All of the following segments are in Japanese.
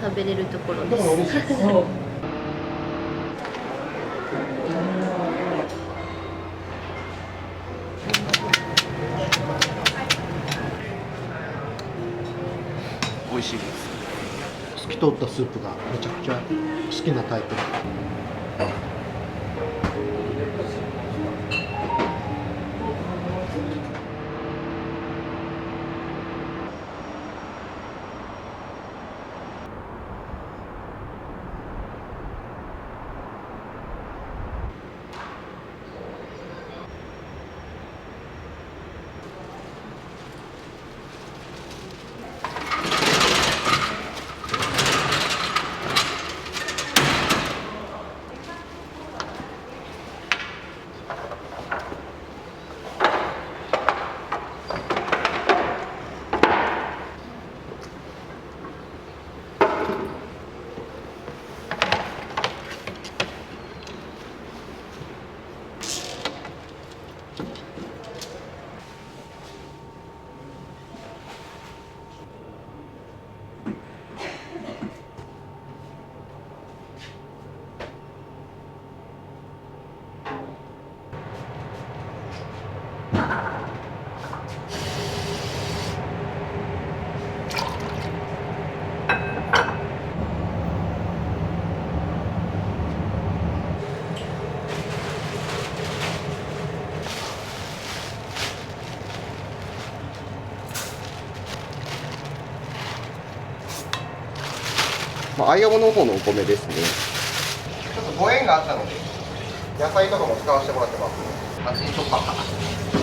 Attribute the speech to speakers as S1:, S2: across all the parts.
S1: 食べれるところです。
S2: 美味しいです。
S3: 透き通ったスープがめちゃくちゃ好きなタイプ。
S2: アイアモの方のお米ですね。ちょっとご縁があったので、野菜とかも使わせてもらってます。味とか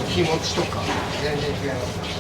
S2: 気持ちとか全然違います。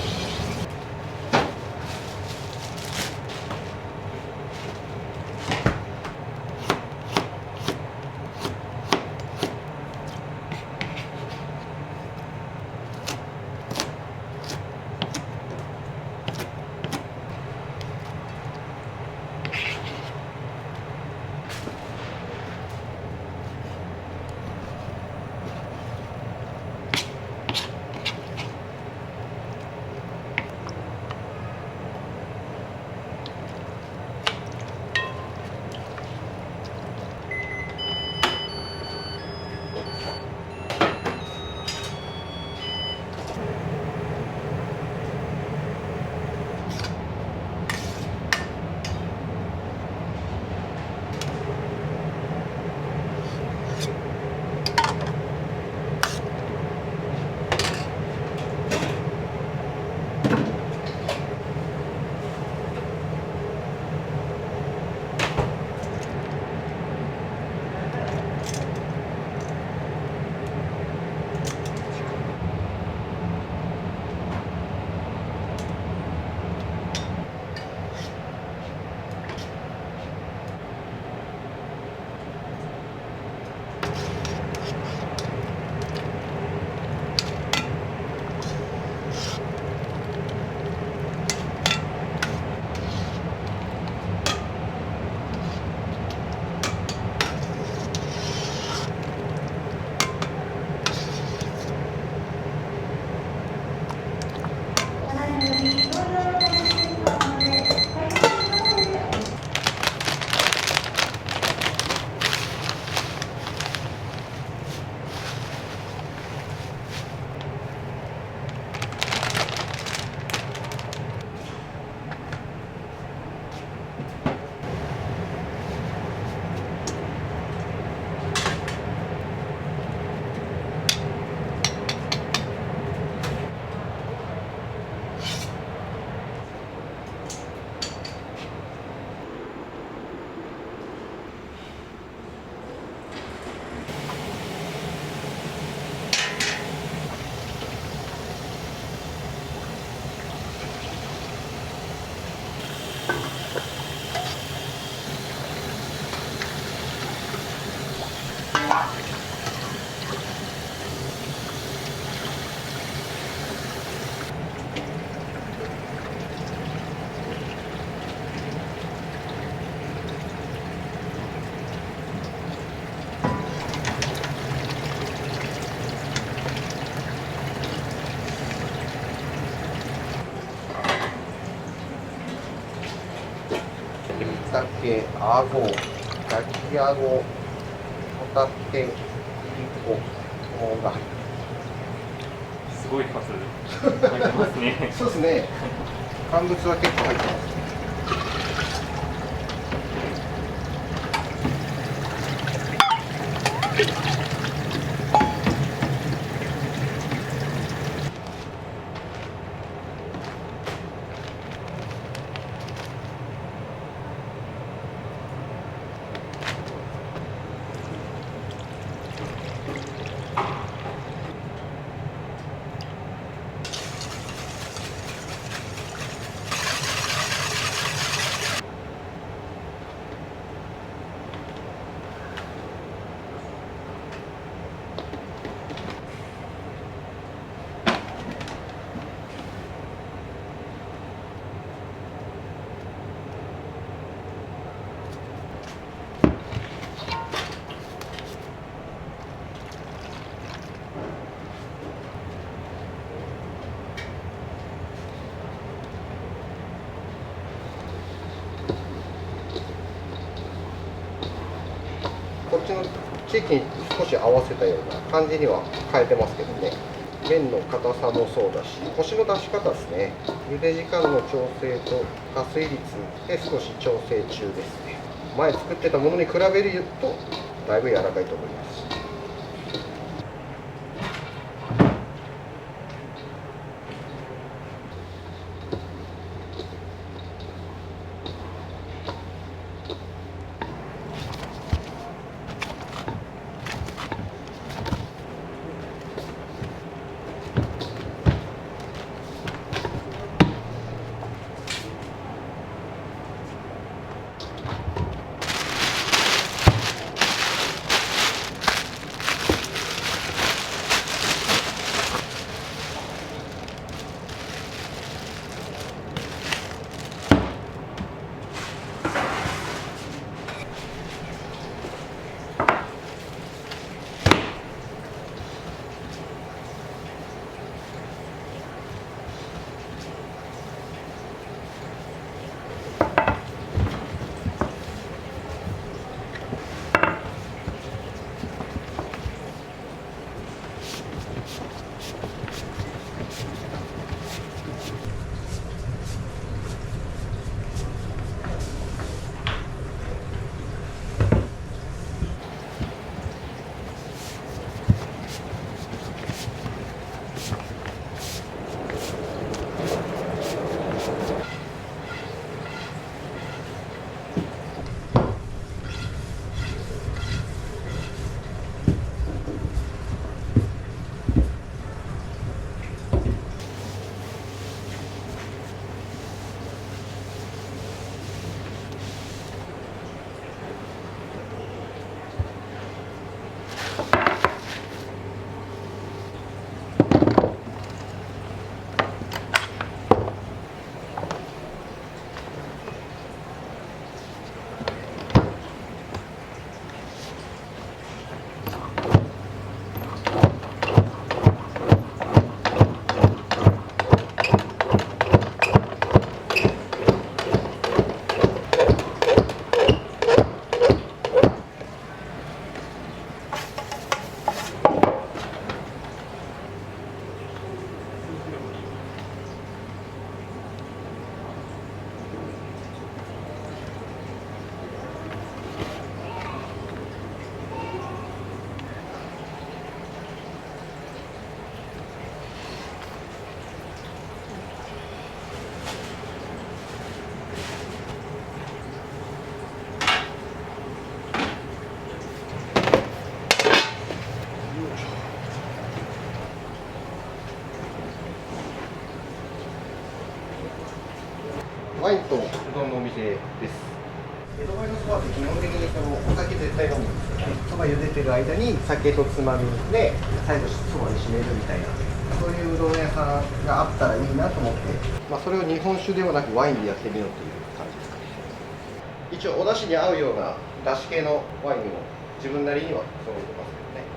S2: け、あご、焼きあご、ホタテ、いりこが入って
S1: すごい数入ってますね。
S2: ます。そうですね。乾物は結構入ってます。こっちの地域に少し合わせたような感じには変えてますけどね。麺の硬さもそうだし、コシの出し方ですね。茹で時間の調整と加水率で少し調整中ですね。前作ってたものに比べるとだいぶ柔らかいと思います。ワインとうどんのお店です。江戸前のそばって基本的にお酒絶対飲むんですよね。そば茹でてる間に酒とつまみで最後そばに締めるみたいな、そういううどん屋さんがあったらいいなと思って、それを日本酒ではなくワインでやってみようという感じですかね。一応お出汁に合うような出汁系のワインを自分なりには揃えてますけどね。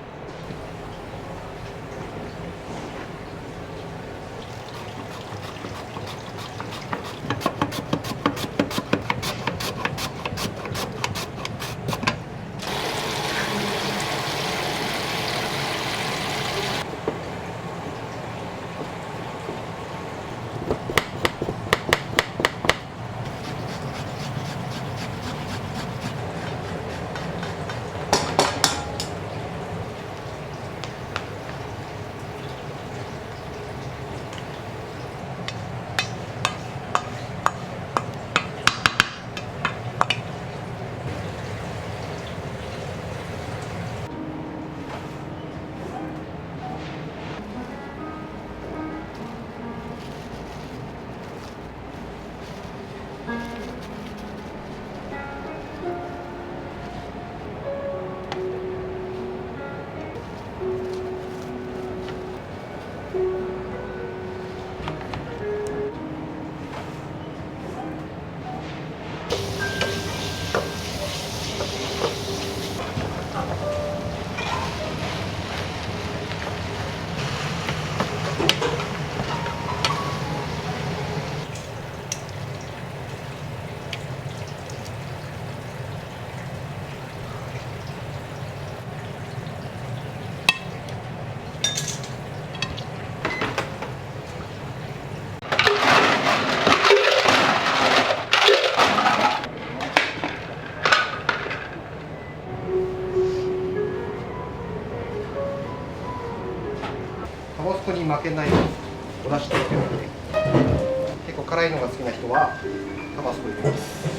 S2: タバスコに負けないお出汁とってるので、結構辛いのが好きな人はタバスコ入れます。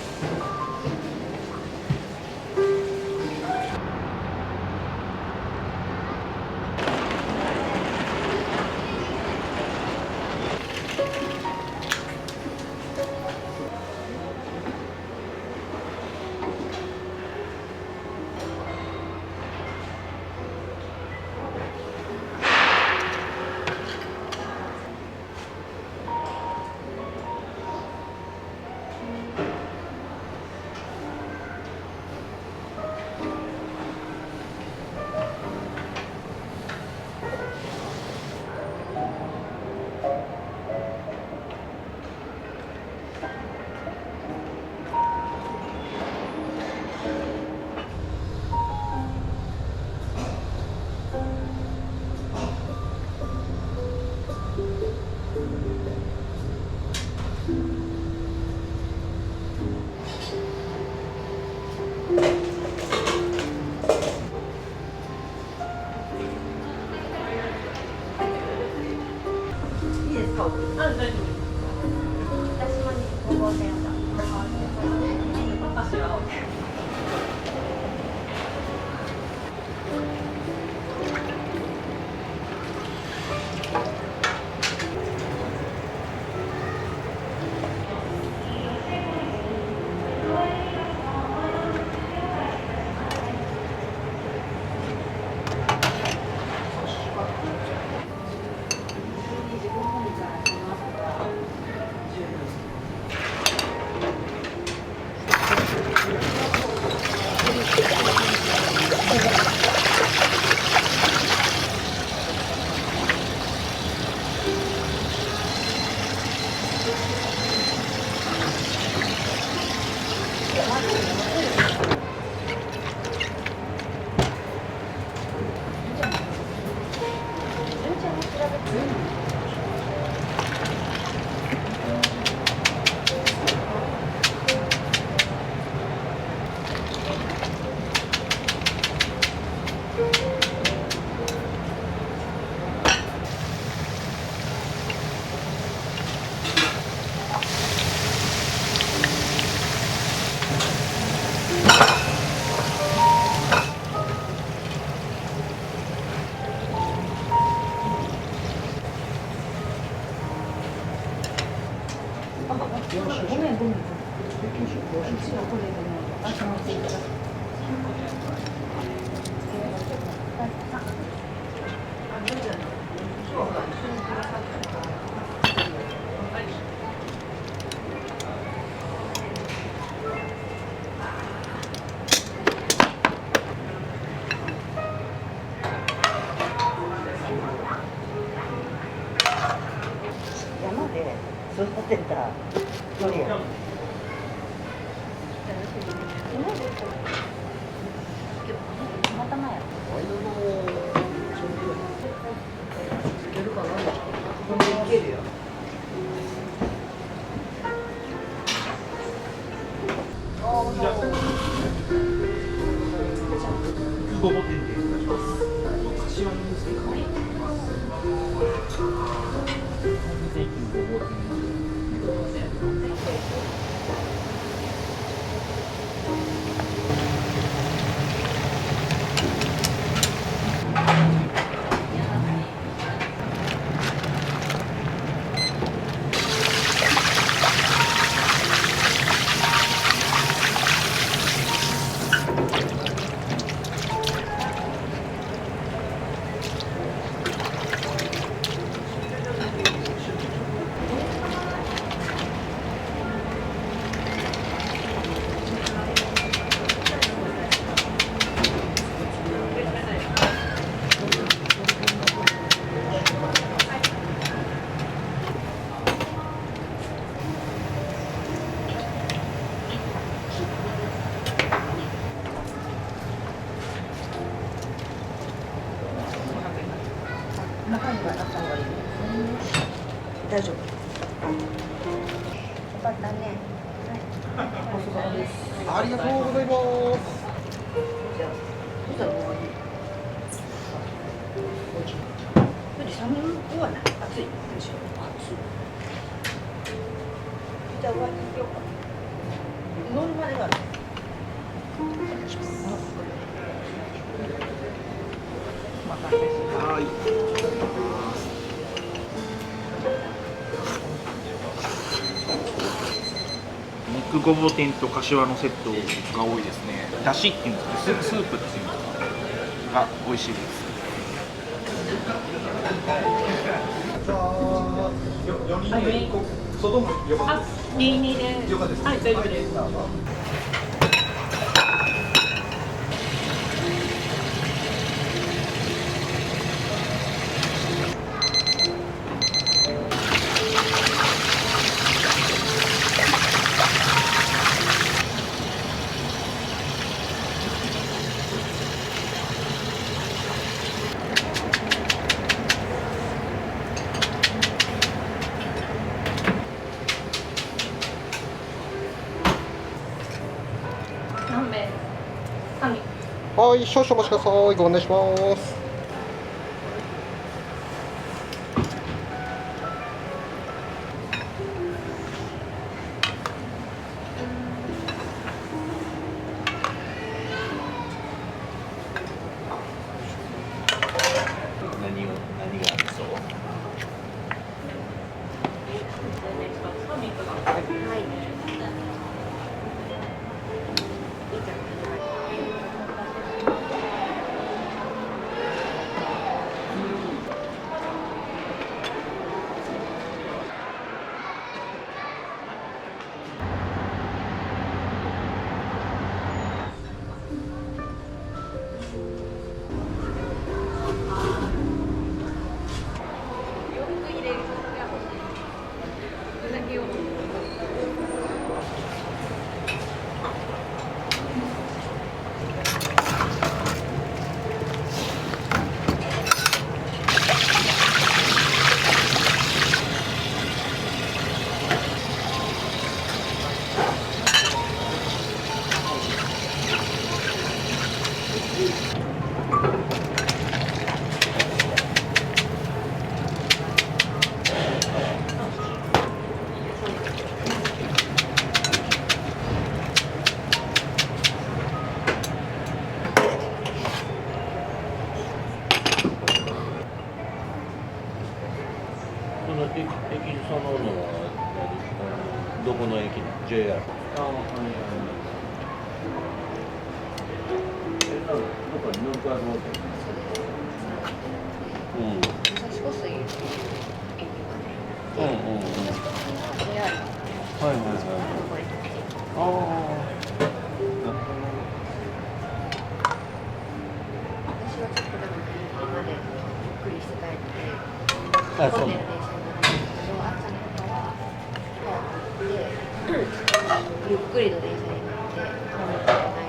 S4: 山で育てたドリアン。たまたまや。
S3: いけるかな。ここでいけるよ。
S4: 中にはあった方がいい。大丈夫。よかったね。
S3: お疲れ様です。
S2: ありがとうございます。
S4: じゃあ、そしたらもういい。富士寒くはない。暑い。むしろ。じゃあ上着着ようか。乗るまではない。お願いします。お待たせしました。
S5: はい。肉ごぼ天と柏のセットが多いですね。だしっていうんですか、スープっていうんですかが美味しいです。
S6: 外もよかったです。
S7: 22で。
S6: よかったです。
S7: はい、大丈夫です。何名？神。
S2: はい、少々お待ちください。ご案内します。
S1: 何がありそう？
S8: 駅そのものはどこの駅？JR。ああ、はいはい。どこに乗るかどうか。うん。
S9: 武蔵小杉駅まで。
S8: うんうんうん。
S9: JR。
S8: はいはいはい。ああ。
S9: 私はちょっとでもギリギリまでゆっくりして帰って、
S8: あ、そう。
S9: 混んでる電車に乗るんですけど、あっちの方は早く行って、ゆっくりの電車に乗って混んでない。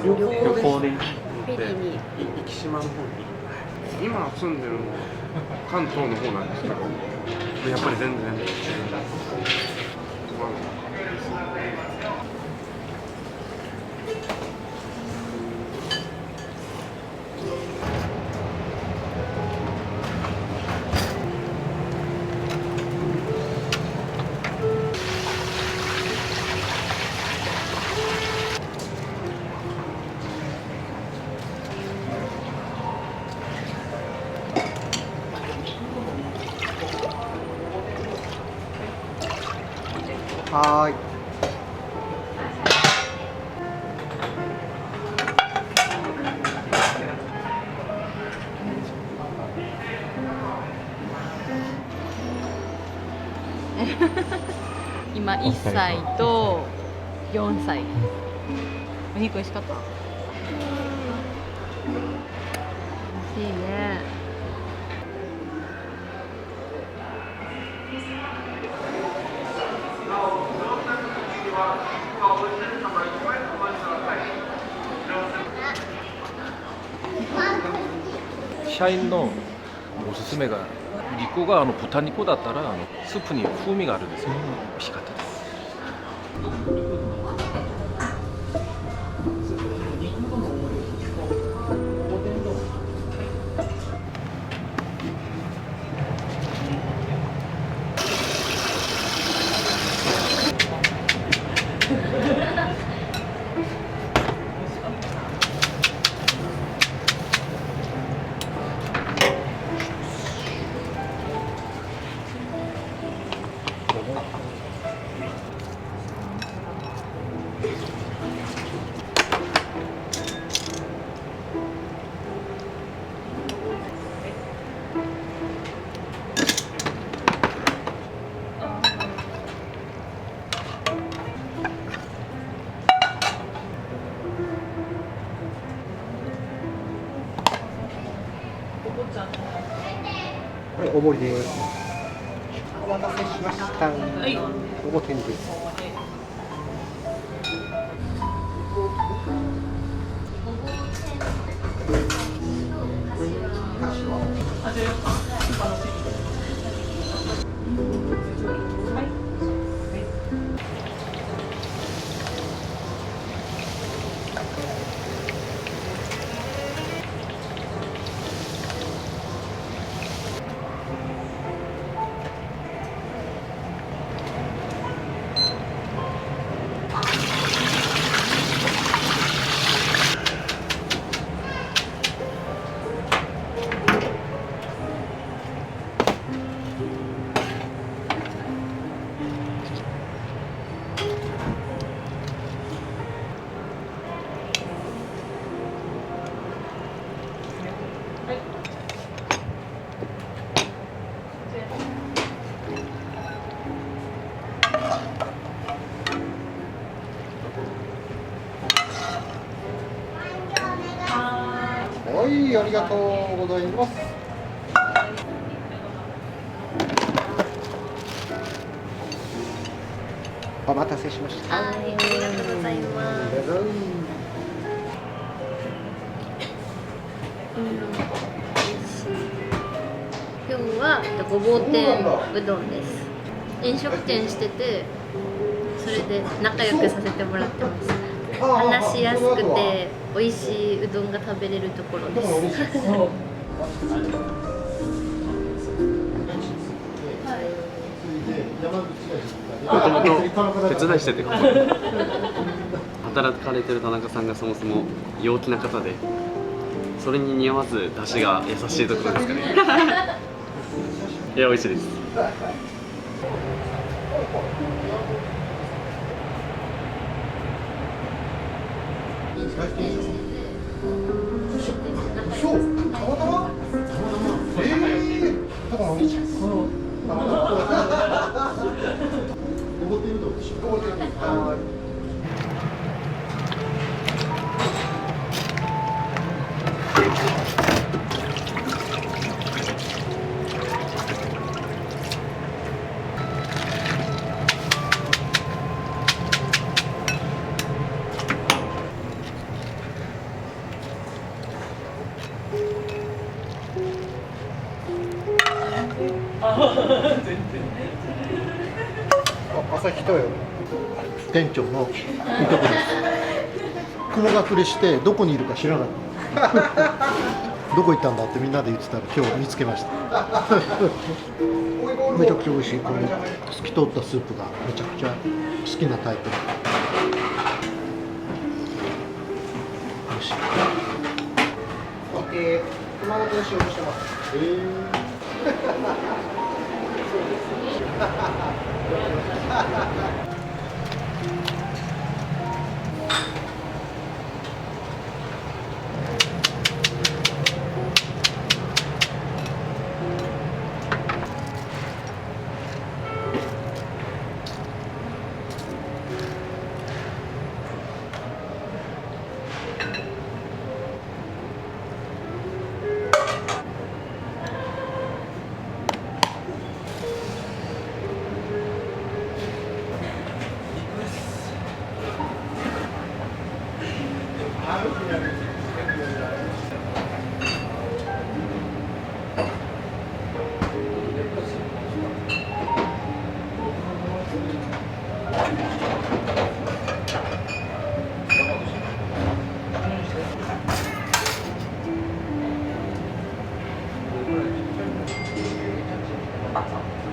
S5: 旅行で
S9: フェリーに
S5: 壱岐島の方に今住んでるのは関東の方なんですけど、やっぱり全然違う。
S2: はーい。
S7: 今1歳と4歳。お肉美味しかった。美味しいね。
S6: 社員のおすすめがリコが豚肉だったらスープに風味があるんですよ。美味しかったです。
S3: これお盛りです。お待たせしました。おごてんです。はい、ありがとうございます。お待たせしました。
S9: はい、ありがとうございます。今日はごぼう天うどんです。飲食店してて、それで仲良くさせてもらってます。話しやすくて美味しいうどんが食べれるところです。
S10: もともと手伝いしてて、ここ働かれてる田中さんがそもそも陽気な方で、それに似合わず出汁が優しいところですかね。いや、美味しいです。
S3: そう、たまたま？だからお兄ちゃん。おごってるとでしょ。おごってる。はい。朝日とよ店長のいとこです。雲隠れしてどこにいるか知らなかった。どこ行ったんだってみんなで言ってたら今日見つけました。めちゃくちゃ美味しい。この透き通ったスープがめちゃくちゃ好きなタイプ。美味しい。熊本で仕事してます。
S2: バツン